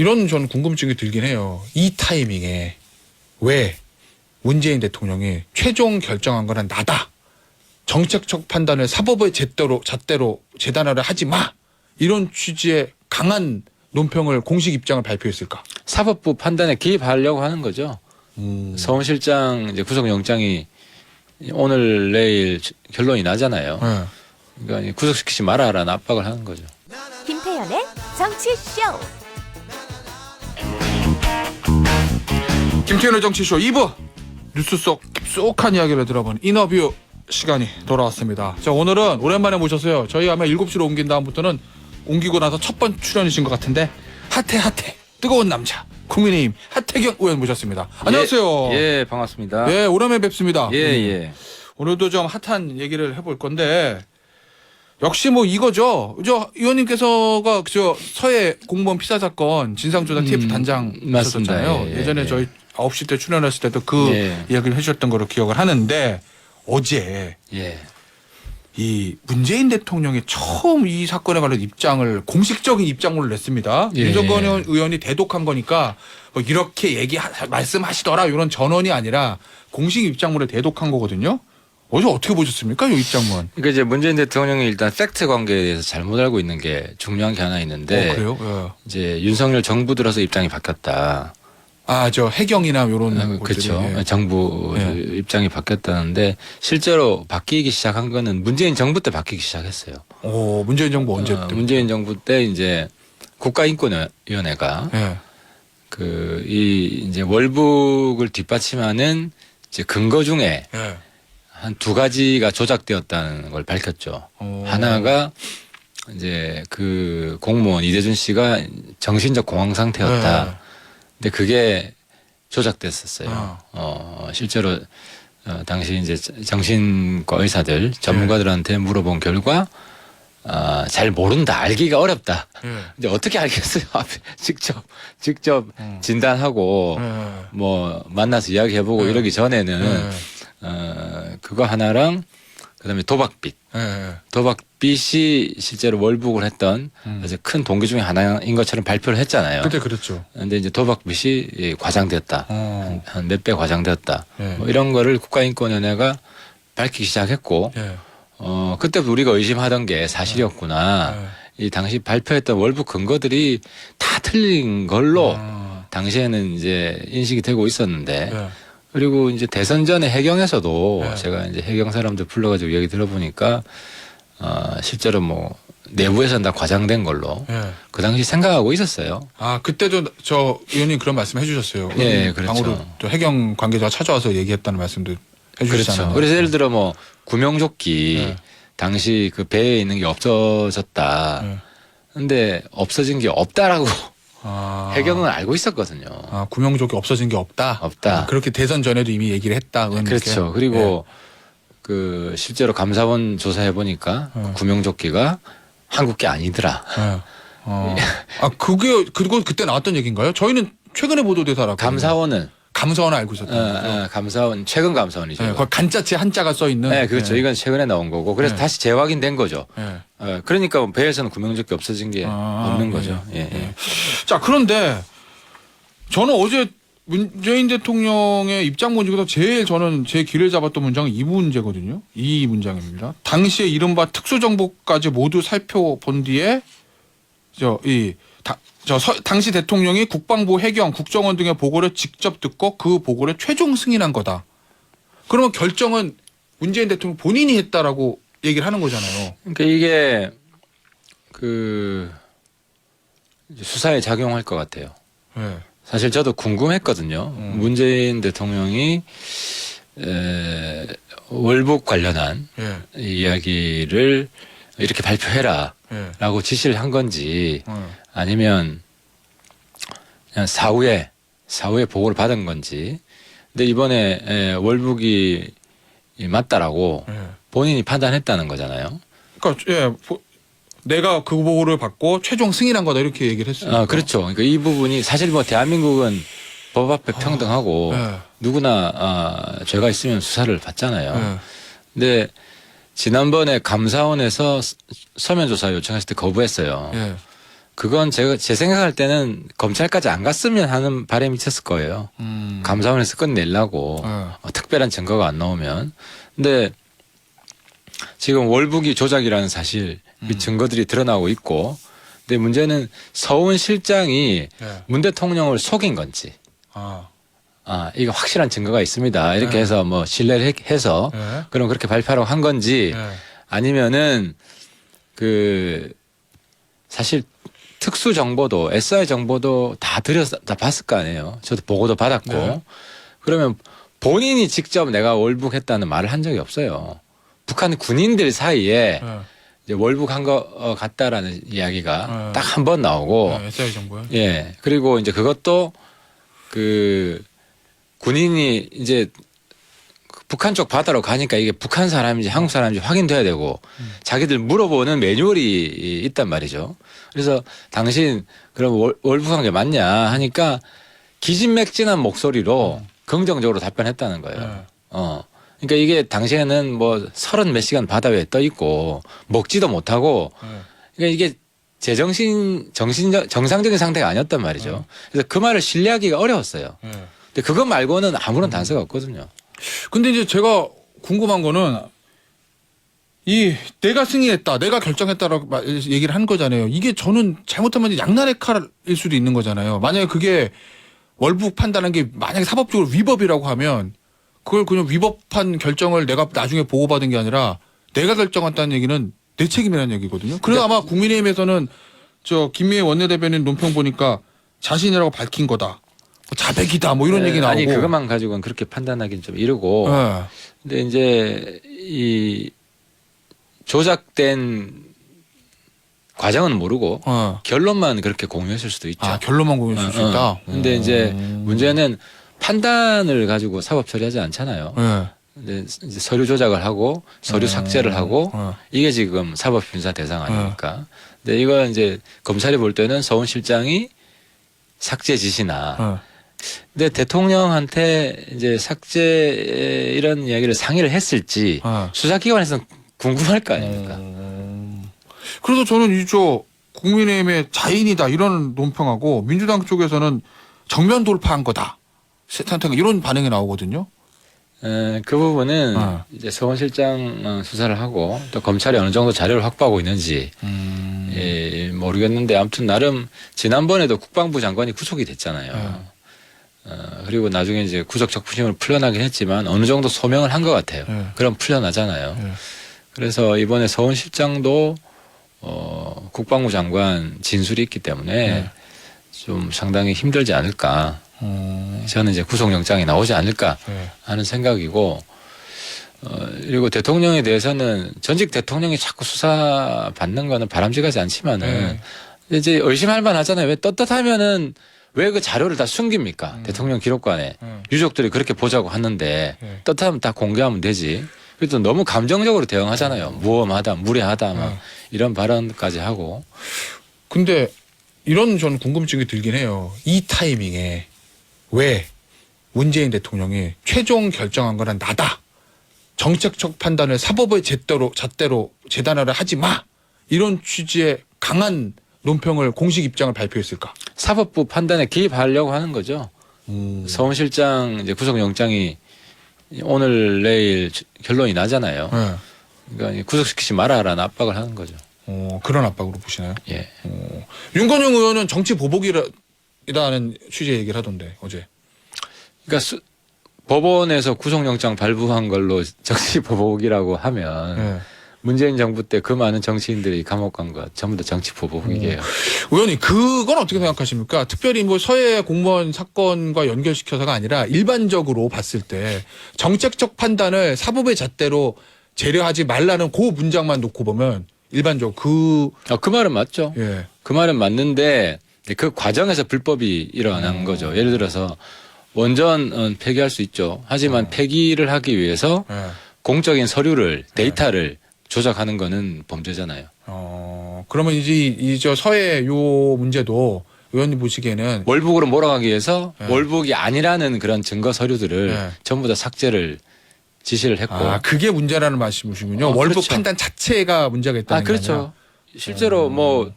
이런 전 궁금증이 들긴 해요. 이 타이밍에 왜 문재인 대통령이 최종 결정한 거는 나다. 정책적 판단을 사법의 잣대로 재단화를 하지 마. 이런 취지의 강한 논평을 공식 입장을 발표했을까? 사법부 판단에 개입하려고 하는 거죠. 서울실장 이제 구속영장이 오늘 내일 결론이 나잖아요. 네. 그러니까 구속시키지 말아라는 압박을 하는 거죠. 김태현의 정치쇼. 김태현의 정치쇼 2부 뉴스 속 깊숙한 이야기를 들어본 인터뷰 시간이 돌아왔습니다. 자, 오늘은 오랜만에 모셨어요. 저희 아마 7시로 옮긴 다음부터는 옮기고 나서 첫 번째 출연이신 것 같은데 핫해 뜨거운 남자 국민의힘 하태경 의원 모셨습니다. 안녕하세요. 예, 반갑습니다. 네, 오랜만에 뵙습니다. 예. 오늘도 좀 핫한 얘기를 해볼 건데 역시 뭐 이거죠. 저 의원님께서가 저 서해 공무원 피살 사건 진상조사 TF 단장 맞습니다. 하셨잖아요. 예전에 저희 9시 때 출연했을 때도 그 이야기를 해주셨던 거로 기억을 하는데 어제 이 문재인 대통령이 처음 이 사건에 관련 입장을 공식적인 입장문을 냈습니다. 윤석열 의원이 대독한 거니까 뭐 이렇게 말씀하시더라 이런 전언이 아니라 공식 입장문을 대독한 거거든요. 어제 어떻게 보셨습니까? 이 입장문. 그러니까 이제 문재인 대통령이 일단 팩트 관계에 대해서 잘못 알고 있는 게 중요한 게 하나 있는데 그래요? 이제 윤석열 정부 들어서 입장이 바뀌었다. 저 해경이나 이런 그렇죠. 정부 입장이 바뀌었다는데 실제로 바뀌기 시작한 거는 문재인 정부 때 바뀌기 시작했어요. 문재인 정부 언제 때? 문재인 정부 때 이제 국가인권위원회가 이제 월북을 뒷받침하는 이제 근거 중에 한 두 가지가 조작되었다는 걸 밝혔죠. 하나가 이제 그 공무원 이대준 씨가 정신적 공황 상태였다. 근데 그게 조작됐었어요. 실제로 당시 이제 정신과 의사들 전문가들한테 물어본 결과 잘 모른다, 알기가 어렵다. 근데 어떻게 알겠어요? 직접 진단하고 뭐 만나서 이야기해보고 이러기 전에는 그거 하나랑 그다음에 도박빚이 실제로 월북을 했던 아주 큰 동기 중에 하나인 것처럼 발표를 했잖아요. 그때 그랬죠. 근데 이제 도박빚이 과장됐다. 한 몇 배 과장됐다. 뭐 이런 거를 국가인권위원회가 밝히기 시작했고, 그때부터 우리가 의심하던 게 사실이었구나. 이 당시 발표했던 월북 근거들이 다 틀린 걸로 당시에는 이제 인식이 되고 있었는데, 그리고 이제 대선 전에 해경에서도 제가 이제 해경 사람들 불러가지고 얘기 들어보니까 실제로 뭐 내부에서는 다 과장된 걸로 그 당시 생각하고 있었어요. 그때도 저 의원님 그런 말씀 해주셨어요. 그렇죠. 방으로 또 해경 관계자가 찾아와서 얘기했다는 말씀도 해주셨잖아요. 그렇죠. 그래서 예를 들어 뭐 구명조끼 당시 그 배에 있는 게 없어졌다. 근데 없어진 게 없다라고 해경은 알고 있었거든요. 구명조끼 없어진 게 없다. 그렇게 대선 전에도 이미 얘기를 했다. 그렇죠. 그리고 그 실제로 감사원 조사해 보니까 구명조끼가 한국 게 아니더라. 그리고 그때 나왔던 얘기인가요? 저희는 최근에 보도돼서 알았거든요. 감사원은 알고 있었다. 감사원 최근 감사원이죠. 그 간자체 한자가 써 있는. 그렇죠. 이건 최근에 나온 거고. 그래서 다시 재확인된 거죠. 그러니까 배에서는 구명조끼 없어진 게 없는 거죠. 자, 그런데 저는 어제 문재인 대통령의 입장문 중에서 제일 저는 제 귀를 잡았던 문장은 이 문제거든요. 이 문장입니다. 당시에 이른바 특수정보까지 모두 살펴본 뒤에 당시 대통령이 국방부, 해경, 국정원 등의 보고를 직접 듣고 그 보고를 최종 승인한 거다. 그러면 결정은 문재인 대통령 본인이 했다라고 얘기를 하는 거잖아요. 그러니까 이게 수사에 작용할 것 같아요. 사실 저도 궁금했거든요. 문재인 대통령이 월북 관련한 이야기를 이렇게 발표해라라고 지시를 한 건지 아니면 그냥 사후에 보고를 받은 건지. 근데 이번에 월북이 맞다라고 본인이 판단했다는 거잖아요. 그러니까 내가 그 보고를 받고 최종 승인한 거다 이렇게 얘기를 했어요. 그렇죠. 그러니까 이 부분이 사실 뭐 대한민국은 법 앞에 평등하고 누구나 죄가 있으면 수사를 받잖아요. 근데 지난번에 감사원에서 서면 조사 요청했을 때 거부했어요. 그건 제 생각할 때는 검찰까지 안 갔으면 하는 바람이 있었을 거예요. 감사원에서 끝내려고 특별한 증거가 안 나오면. 근데 지금 월북이 조작이라는 사실 및 증거들이 드러나고 있고, 근데 문제는 서훈 실장이 문 대통령을 속인 건지. 이거 확실한 증거가 있습니다. 이렇게 해서 뭐 신뢰를 해서 그럼 그렇게 발표하라고 한 건지 아니면은 사실 특수 정보도 SI 정보도 다 봤을 거 아니에요. 저도 보고도 받았고. 그러면 본인이 직접 내가 월북했다는 말을 한 적이 없어요. 북한 군인들 사이에 이제 월북한 거 같다라는 이야기가 딱 한 번 나오고. SI 정보요? 예. 그리고 이제 그것도 군인이 이제 북한 쪽 바다로 가니까 이게 북한 사람인지 한국 사람인지 확인돼야 되고 자기들 물어보는 매뉴얼이 있단 말이죠. 그래서 당신 그럼 월북한 게 맞냐 하니까 기진맥진한 목소리로 긍정적으로 답변했다는 거예요. 그러니까 이게 당시에는 뭐 30 몇 시간 바다 위에 떠 있고 먹지도 못하고 그러니까 이게 정상적인 상태가 아니었단 말이죠. 그래서 그 말을 신뢰하기가 어려웠어요. 근데 그것 말고는 아무런 단서가 없거든요. 근데 이제 제가 궁금한 거는 내가 승인했다, 내가 결정했다라고 얘기를 한 거잖아요. 이게 저는 잘못하면 양날의 칼일 수도 있는 거잖아요. 만약에 그게 월북 판단한 게 만약에 사법적으로 위법이라고 하면 그걸 그냥 위법한 결정을 내가 나중에 보고받은 게 아니라 내가 결정했다는 얘기는 내 책임이라는 얘기거든요. 그래서 아마 국민의힘에서는 김미애 원내대변인 논평 보니까 자신이라고 밝힌 거다. 자백이다 뭐 이런 얘기 나오고. 아니 그것만 가지고는 그렇게 판단하기는 좀 이르고. 근데 이제 이 조작된 과정은 모르고 결론만 그렇게 공유했을 수도 있죠. 결론만 공유했을 수 있다. 근데 이제 문제는 판단을 가지고 사법 처리하지 않잖아요. 근데 이제 서류 조작을 하고 서류 삭제를 하고 이게 지금 사법 심사 대상 아닙니까? 근데 이거 이제 검찰이 볼 때는 서훈 실장이 삭제 지시나 근데 대통령한테 이제 삭제 이런 이야기를 상의를 했을지 수사기관에서는 궁금할 거 아닙니까? 그래서 저는 국민의힘의 자인이다 이런 논평하고 민주당 쪽에서는 정면 돌파한 거다. 세탄탄 이런 반응이 나오거든요. 그 부분은 이제 서훈 실장 수사를 하고 또 검찰이 어느 정도 자료를 확보하고 있는지 모르겠는데 아무튼 나름 지난번에도 국방부 장관이 구속이 됐잖아요. 그리고 나중에 이제 구속 적부심을 풀려나긴 했지만 어느 정도 소명을 한 것 같아요. 그럼 풀려나잖아요. 그래서 이번에 서훈 실장도 국방부 장관 진술이 있기 때문에 좀 상당히 힘들지 않을까. 저는 이제 구속영장이 나오지 않을까 하는 생각이고, 그리고 대통령에 대해서는 전직 대통령이 자꾸 수사 받는 거는 바람직하지 않지만은 이제 의심할 만 하잖아요. 왜 떳떳하면은 왜 그 자료를 다 숨깁니까? 대통령 기록관에 유족들이 그렇게 보자고 하는데 떳떳하면 다 공개하면 되지. 그래도 너무 감정적으로 대응하잖아요. 무엄하다, 무례하다, 막 이런 발언까지 하고. 근데 이런 전 궁금증이 들긴 해요. 이 타이밍에 왜 문재인 대통령이 최종 결정한 거는 나다. 정책적 판단을 사법의 잣대로 재단하려 하지 마. 이런 취지의 강한 논평을 공식 입장을 발표했을까? 사법부 판단에 개입하려고 하는 거죠. 서훈 실장 이제 구속영장이 오늘 내일 결론이 나잖아요. 그러니까 구속시키지 말아라는 압박을 하는 거죠. 그런 압박으로 보시나요? 예. 윤건영 의원은 정치 보복이라는 취지의 얘기를 하던데 어제. 그러니까 법원에서 구속영장 발부한 걸로 정치 보복이라고 하면 문재인 정부 때 그 많은 정치인들이 감옥 간 거 전부 다 정치 보복이에요. 의원님 그건 어떻게 생각하십니까? 특별히 뭐 서해 공무원 사건과 연결시켜서가 아니라 일반적으로 봤을 때 정책적 판단을 사법의 잣대로 재려하지 말라는 그 문장만 놓고 보면 일반적으로 그 말은 맞죠. 예. 그 말은 맞는데 그 과정에서 불법이 일어난 거죠. 예를 들어서 원전 폐기할 수 있죠. 하지만 폐기를 하기 위해서 공적인 서류를 데이터를 조작하는 거는 범죄잖아요. 그러면 이제 서해 요 문제도 의원님 보시기에는 월북으로 몰아가기 위해서 월북이 아니라는 그런 증거 서류들을 전부 다 삭제를 지시를 했고. 그게 문제라는 말씀이시군요. 월북 그렇죠. 판단 자체가 문제가 있다는 게 그렇죠. 아니라. 실제로 뭐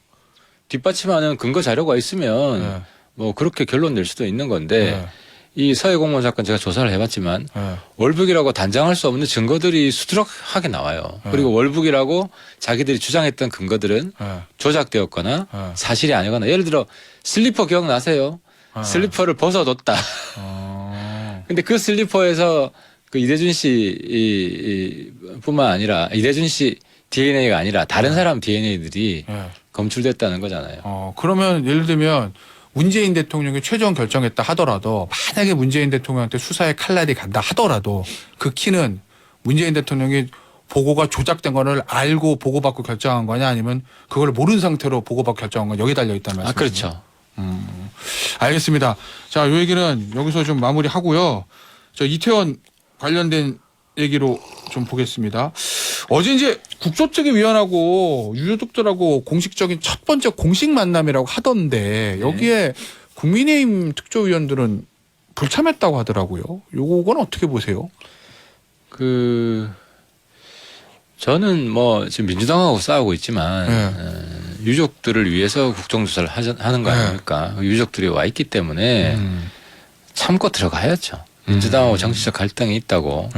뒷받침하는 근거 자료가 있으면 네. 뭐 그렇게 결론 낼 수도 있는 건데 네. 이 서해 공무원 사건 제가 조사를 해봤지만 월북이라고 단정할 수 없는 증거들이 수두룩하게 나와요. 그리고 월북이라고 자기들이 주장했던 근거들은 조작되었거나 사실이 아니거나 예를 들어 슬리퍼 기억나세요? 슬리퍼를 벗어뒀다. 근데 그 슬리퍼에서 그 이대준 씨 뿐만 아니라 이대준 씨 DNA가 아니라 다른 사람 DNA들이 검출됐다는 거잖아요. 그러면 예를 들면 문재인 대통령이 최종 결정했다 하더라도 만약에 문재인 대통령한테 수사의 칼날이 간다 하더라도 그 키는 문재인 대통령이 보고가 조작된 거를 알고 보고받고 결정한 거냐 아니면 그걸 모르는 상태로 보고받고 결정한 건 여기 달려 있다는 말씀이죠? 그렇죠. 알겠습니다. 자, 요 얘기는 여기서 좀 마무리하고요. 저 이태원 관련된 얘기로 좀 보겠습니다. 어제 이제 국조특위위원하고 유족들하고 공식적인 첫 번째 공식 만남이라고 하던데 여기에 국민의힘 특조위원들은 불참했다고 하더라고요. 요건 어떻게 보세요? 저는 뭐 지금 민주당하고 싸우고 있지만 유족들을 위해서 국정조사를 하는 거 아닙니까? 유족들이 와 있기 때문에 참고 들어가야죠. 민주당하고 정치적 갈등이 있다고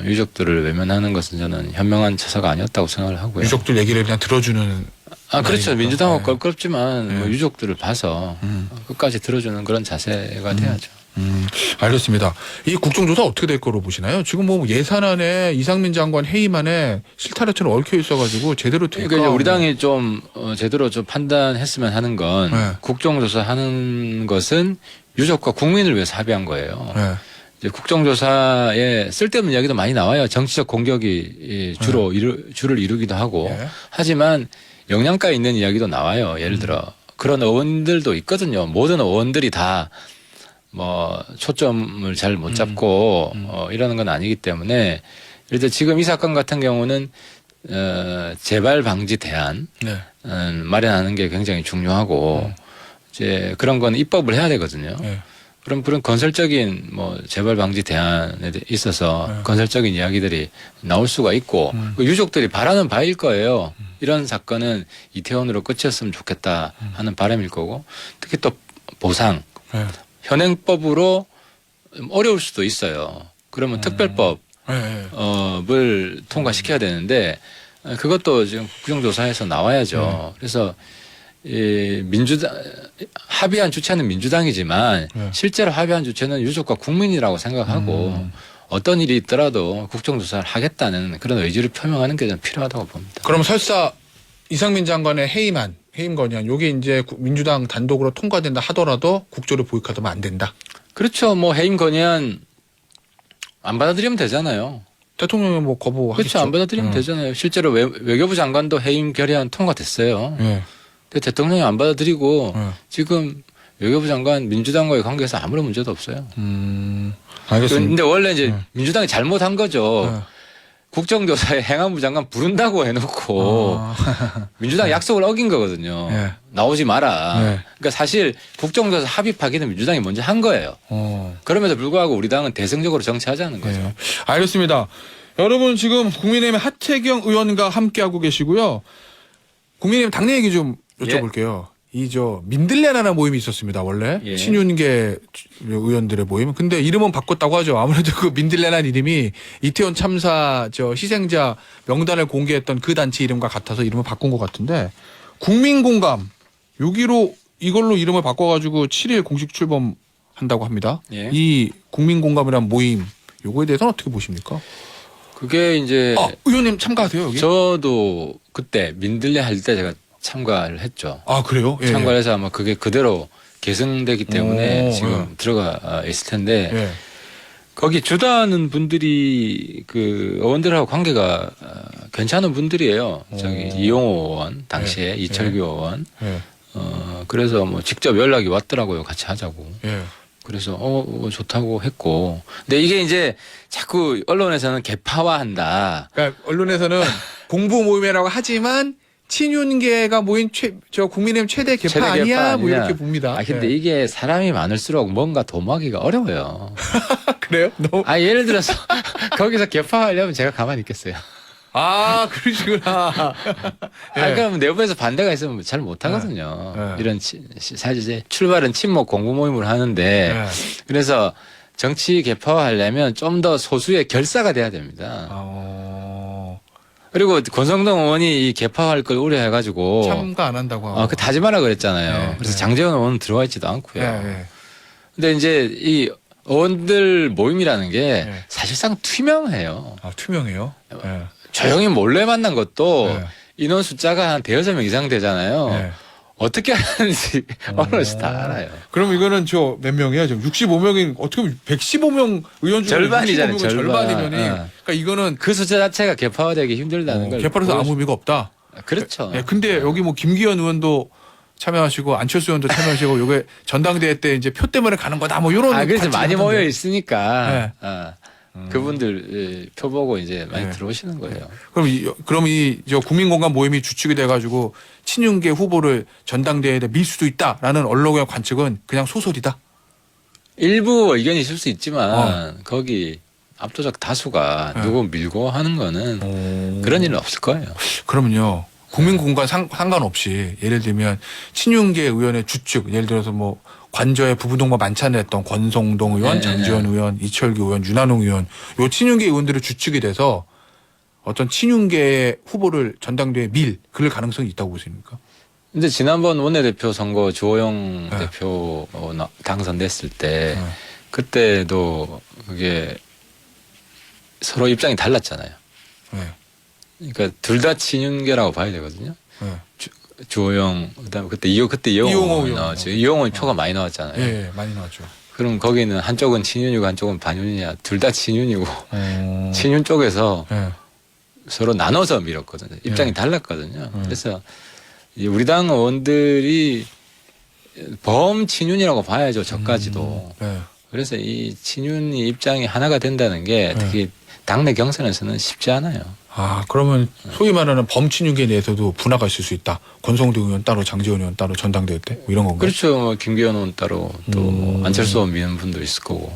유족들을 외면하는 것은 저는 현명한 처사가 아니었다고 생각을 하고요. 유족들 얘기를 그냥 들어주는. 그렇죠. 민주당하고 껄끄럽지만 뭐 유족들을 봐서 끝까지 들어주는 그런 자세가 돼야죠. 알겠습니다. 이 국정조사 어떻게 될 거로 보시나요? 지금 뭐 예산안에 이상민 장관 해임안에 실타래처럼 얽혀 있어가지고 제대로 될까? 그러니까 우리 당이 좀 제대로 좀 판단했으면 하는 건 국정조사 하는 것은 유족과 국민을 위해서 합의한 거예요. 이제 국정조사에 쓸데없는 이야기도 많이 나와요. 정치적 공격이 주를 이루기도 하고. 하지만 영양가 있는 이야기도 나와요. 예를 들어 그런 의원들도 있거든요. 모든 의원들이 다 뭐 초점을 잘 못 잡고 이러는 건 아니기 때문에 예를 들어 지금 이 사건 같은 경우는 재발 방지 대안 마련하는 게 굉장히 중요하고 이제 그런 건 입법을 해야 되거든요. 그럼 그런 건설적인 뭐 재발 방지 대안에 있어서 건설적인 이야기들이 나올 수가 있고 그 유족들이 바라는 바일 거예요. 이런 사건은 이태원으로 끝이었으면 좋겠다 하는 바람일 거고 특히 또 보상. 현행법으로 어려울 수도 있어요. 그러면 특별법을 통과시켜야 되는데 그것도 지금 국정조사에서 나와야죠. 그래서 민주당 합의한 주체는 민주당이지만 실제로 합의한 주체는 유족과 국민이라고 생각하고 어떤 일이 있더라도 국정조사를 하겠다는 그런 의지를 표명하는 게 저는 필요하다고 봅니다. 그럼 설사 이상민 장관의 해임 건의안 요게 이제 민주당 단독으로 통과된다 하더라도 국조를 보이콧하면 안 된다. 그렇죠. 뭐 해임 건의안 안 받아들이면 되잖아요. 대통령이 뭐 거부하겠죠. 그렇죠. 안 받아들이면 되잖아요. 실제로 외교부 장관도 해임 결의안 통과됐어요. 근데 대통령이 안 받아들이고 지금 외교부 장관 민주당과의 관계에서 아무런 문제도 없어요. 알겠습니다. 근데 원래 이제 민주당이 잘못한 거죠. 국정조사에 행안부 장관 부른다고 해놓고 민주당 약속을 어긴 거거든요. 나오지 마라. 그러니까 사실 국정조사 합의 파기는 민주당이 먼저 한 거예요. 그럼에도 불구하고 우리 당은 대승적으로 정치하자는 거죠. 알겠습니다. 여러분 지금 국민의힘의 하태경 의원과 함께하고 계시고요. 국민의힘 당내 얘기 좀 여쭤볼게요. 민들레라는 모임이 있었습니다. 원래 친윤계 의원들의 모임. 근데 이름은 바꿨다고 하죠. 아무래도 그 민들레라는 이름이 이태원 참사 희생자 명단을 공개했던 그 단체 이름과 같아서 이름을 바꾼 것 같은데 국민공감 이걸로 이름을 바꿔가지고 7일 공식 출범한다고 합니다. 이 국민공감이란 모임 요거에 대해서는 어떻게 보십니까? 그게 이제 의원님 참가하세요 여기? 저도 그때 민들레 할 때 제가 참가를 했죠. 그래요? 참가를 해서 아마 그게 그대로 계승되기 때문에 지금 들어가 있을 텐데 거기 주도하는 분들이 그 의원들하고 관계가 괜찮은 분들이에요. 저기 이용호 의원 당시에 이철규 의원. 그래서 뭐 직접 연락이 왔더라고요. 같이 하자고. 그래서 좋다고 했고. 근데 이게 이제 자꾸 언론에서는 개파화한다. 그러니까 언론에서는 공부 모임이라고 하지만 친윤계가 모인 국민의힘 최대 개파 아니야? 뭐 이렇게 봅니다. 근데 이게 사람이 많을수록 뭔가 도모하기가 어려워요. 그래요? 예를 들어서 거기서 개파하려면 제가 가만히 있겠어요. 아, 그러시구나. 예. 그러면 내부에서 반대가 있으면 잘 못하거든요. 이런 사실 이제 출발은 친목 공부 모임을 하는데 그래서 정치 개파화하려면 좀 더 소수의 결사가 돼야 됩니다. 그리고 권성동 의원이 이 개파화할 걸 우려해가지고 참가 안 한다고 하고. 그 다지 마라 그랬잖아요. 그래서 장제원 의원은 들어와 있지도 않고요. 근데 이제 이 의원들 모임이라는 게 사실상 투명해요. 아, 투명해요? 조용히 몰래 만난 것도 인원 숫자가 한 대여섯 명 이상 되잖아요. 어떻게 하는지 어느새 다 알아요. 그럼 이거는 저 몇 명이야? 지금 65명인 어떻게 보면 115명 의원 중에 절반이잖아요. 65명은 절반이면이. 그러니까 이거는 그 숫자 자체가 개파화되기 힘들다는 걸. 개파로서 아무 의미가 없다. 그렇죠. 근데 여기 뭐 김기현 의원도 참여하시고 안철수 의원도 참여하시고 요게 전당대회 때 이제 표 때문에 가는 거다 뭐 이런. 그래서 많이 하던데. 모여 있으니까. 그분들 표 보고 이제 많이 들어오시는 거예요. 그럼 저 국민공감 모임이 주축이 돼가지고 친윤계 후보를 전당대회에 밀 수도 있다라는 언론의 관측은 그냥 소설이다. 일부 의견이 있을 수 있지만 거기 압도적 다수가 누구 밀고 하는 거는 그런 일은 없을 거예요. 그러면요. 국민공감 상관없이 예를 들면 친윤계 의원의 주축 예를 들어서 뭐 관저에 부부동반 만찬을 했던 권성동 의원, 장지원 의원, 이철규 의원, 윤한홍 의원 요 친윤계 의원들의 주축이 돼서 어떤 친윤계 후보를 전당대회에 그럴 가능성이 있다고 보십니까? 근데 지난번 원내대표 선거 주호영 대표 당선됐을 때 그때도 그게 서로 입장이 달랐잖아요. 그러니까 둘 다 친윤계라고 봐야 되거든요. 주호영 그다음에 그때 이용호 의원 이용호 표가 많이 나왔잖아요. 예, 많이 나왔죠. 그럼 거기는 한쪽은 친윤이고 한쪽은 반윤이냐 둘 다 친윤이고 친윤 쪽에서 서로 나눠서 밀었거든요. 입장이 달랐거든요. 그래서 우리 당 의원들이 범친윤이라고 봐야죠. 저까지도. 그래서 이 친윤이 입장이 하나가 된다는 게 특히 당내 경선에서는 쉽지 않아요. 그러면 소위 말하는 범친윤계 내에서도 분화가 있을 수 있다. 권성동 의원 따로, 장지원 의원 따로 전당대회 때 뭐 이런 건가요? 그렇죠. 뭐 김기현 의원 따로 또 안철수 의원 미는 분도 있을 거고.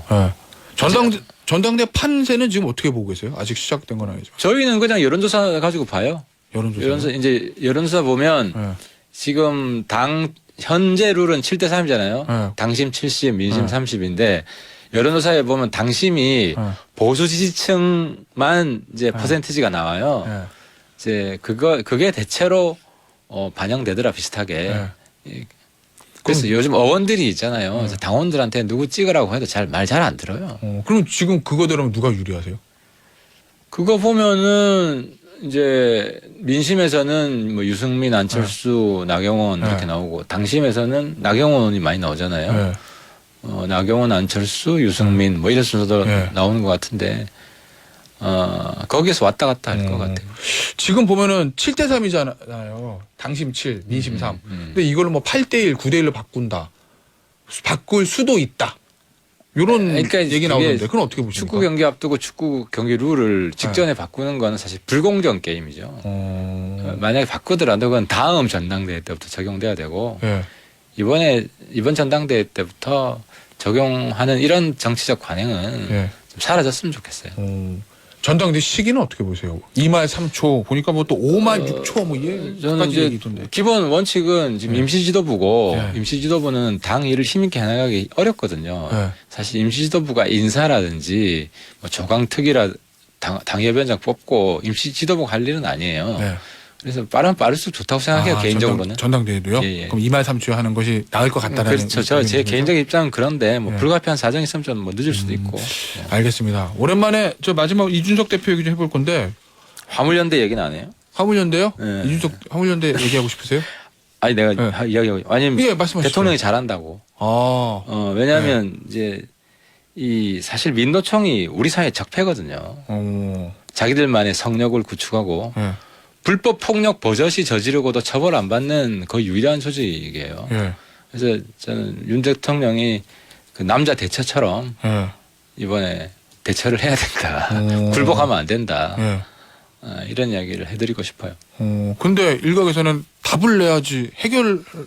전당대 판세는 지금 어떻게 보고 계세요? 아직 시작된 건 아니죠. 저희는 그냥 여론조사 가지고 봐요. 여론조사 보면 지금 당 현재 룰은 7대 3이잖아요. 당심 70, 민심 30인데 여론조사에 보면 당심이 보수 지지층만 이제 퍼센티지가 나와요. 이제 그게 대체로 반영되더라 비슷하게. 그래서 요즘 어원들이 있잖아요. 당원들한테 누구 찍으라고 해도 말 잘 안 들어요. 그럼 지금 그거대로면 누가 유리하세요? 그거 보면은 이제 민심에서는 뭐 유승민, 안철수, 나경원 이렇게 나오고 당심에서는 나경원이 많이 나오잖아요. 나경원, 안철수, 유승민 뭐 이런 순서도 나오는 것 같은데 거기에서 왔다 갔다 할 것 같아요. 지금 보면은 7대 3이잖아요. 당심 7, 민심 3. 근데 이걸 뭐 8대 1, 9대 1로 바꾼다. 바꿀 수도 있다. 요런 얘기 나오는데 그건 어떻게 보십니까? 축구 경기 앞두고 축구 경기 룰을 직전에 바꾸는 거는 사실 불공정 게임이죠. 만약에 바꾸더라도 그건 다음 전당대회 때부터 적용돼야 되고 이번 전당대회 때부터 적용하는 이런 정치적 관행은 좀 사라졌으면 좋겠어요. 전당대 시기는 어떻게 보세요? 2말 3초 보니까 뭐 또 5말 6초 뭐 저는 이제 얘기던데. 기본 원칙은 지금 임시지도부고 임시지도부는 당 일을 힘있게 해나가기 어렵거든요. 사실 임시지도부가 인사라든지 뭐 조강특위라 당협위원장 뽑고 임시지도부 할 일은 아니에요. 그래서 빠를수록 좋다고 생각해요. 개인적으로는. 전당대회도요? 그럼 2말 3초 하는 것이 나을 것 같다는. 그렇죠. 제 개인적인 입장은 그런데 뭐 불가피한 사정이 있으면 좀 뭐 늦을 수도 있고. 알겠습니다. 오랜만에 저 마지막 이준석 대표 얘기 좀 해볼 건데. 화물연대 얘기는 안 해요? 화물연대요? 이준석 화물연대 얘기하고 싶으세요? 아니 내가 이야기하고 아니면 말씀하시죠. 대통령이 잘한다고. 왜냐하면 이제 이 사실 민노총이 우리 사회 적폐거든요. 자기들만의 성역을 구축하고 불법 폭력 버젓이 저지르고도 처벌 안 받는 거의 유일한 조직이에요. 그래서 저는 윤 대통령이 그 남자 대처처럼 이번에 대처를 해야 된다. 굴복하면 안 된다. 이런 이야기를 해드리고 싶어요. 근데 일각에서는 답을 내야지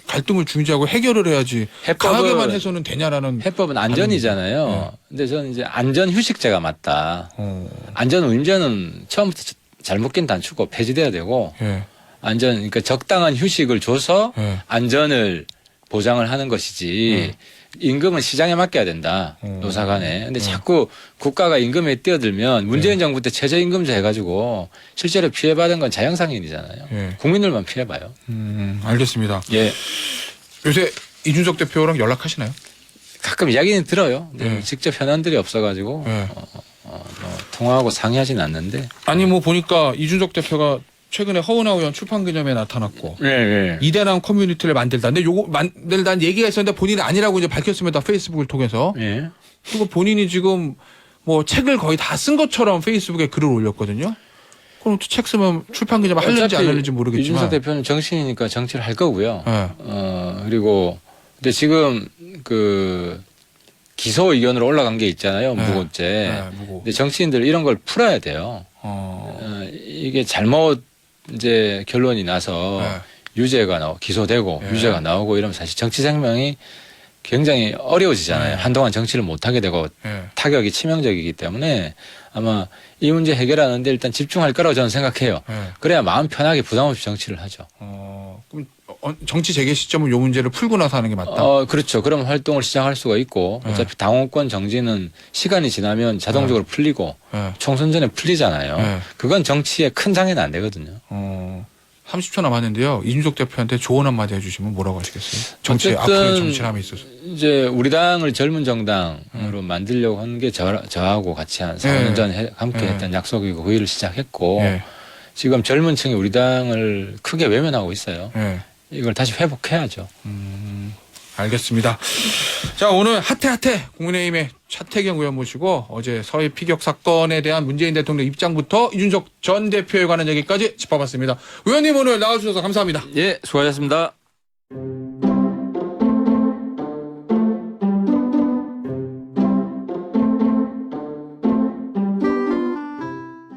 갈등을 중지하고 해결을 해야지 강하게만 해서는 되냐라는. 해법은 안전이잖아요. 근데 저는 이제 안전 휴식제가 맞다. 안전 운전은 처음부터 잘못 낀 단추고 폐지돼야 되고 예. 그러니까 적당한 휴식을 줘서 예. 안전을 보장을 하는 것이지 임금은 시장에 맡겨야 된다. 노사 간에. 근데 자꾸 국가가 임금에 뛰어들면 문재인 정부 때 최저임금제 해가지고 실제로 피해받은 건 자영상인이잖아요. 예. 국민들만 피해봐요. 알겠습니다. 예. 요새 이준석 대표랑 연락하시나요? 가끔 이야기는 들어요. 근데 직접 현안들이 없어가지고 통화하고 상의하진 않는데. 아니 뭐 보니까 이준석 대표가 최근에 허은하 의원 출판 기념회에 나타났고 네. 이대남 커뮤니티를 만들다. 근데 요거 만들다는 얘기가 있었는데 본인이 아니라고 이제 밝혔습니다. 페이스북을 통해서. 예. 그리고 본인이 지금 뭐 책을 거의 다 쓴 것처럼 페이스북에 글을 올렸거든요. 그럼 또 책 쓰면 출판 기념회 할는지 안 할는지 모르겠지만. 이준석 대표는 정치인이니까 정치를 할 거고요. 네. 그리고 근데 지금 그 기소 의견으로 올라간 게 있잖아요. 무고죄. 네, 무고. 근데 정치인들 이런 걸 풀어야 돼요. 이게 잘못 이제 결론이 나서 유죄가 나오고 기소되고 유죄가 나오고 이러면 사실 정치 생명이 굉장히 어려워지잖아요. 한동안 정치를 못하게 되고 타격이 치명적이기 때문에 아마 이 문제 해결하는데 일단 집중할 거라고 저는 생각해요. 그래야 마음 편하게 부담 없이 정치를 하죠. 그럼 정치 재개 시점은 요 문제를 풀고 나서 하는 게 맞다? 그렇죠. 그럼 활동을 시작할 수가 있고 어차피 당원권 정지는 시간이 지나면 자동적으로 풀리고 총선 전에 풀리잖아요. 그건 정치에 큰 장애는 안 되거든요. 30초 남았는데요. 이준석 대표한테 조언 한마디 해주시면 뭐라고 하시겠어요? 정치 앞으로의 정치함에 있어서. 이제 우리 당을 젊은 정당으로 만들려고 한 게 저하고 같이 한 4년 전에 함께 했던 약속이고 그 일을 시작했고 지금 젊은 층이 우리 당을 크게 외면하고 있어요. 이걸 다시 회복해야죠. 알겠습니다. 자, 오늘 핫해 국민의힘의 차태경 의원 모시고 어제 서해 피격 사건에 대한 문재인 대통령 입장부터 이준석 전 대표에 관한 얘기까지 짚어봤습니다. 의원님 오늘 나와주셔서 감사합니다. 예, 수고하셨습니다.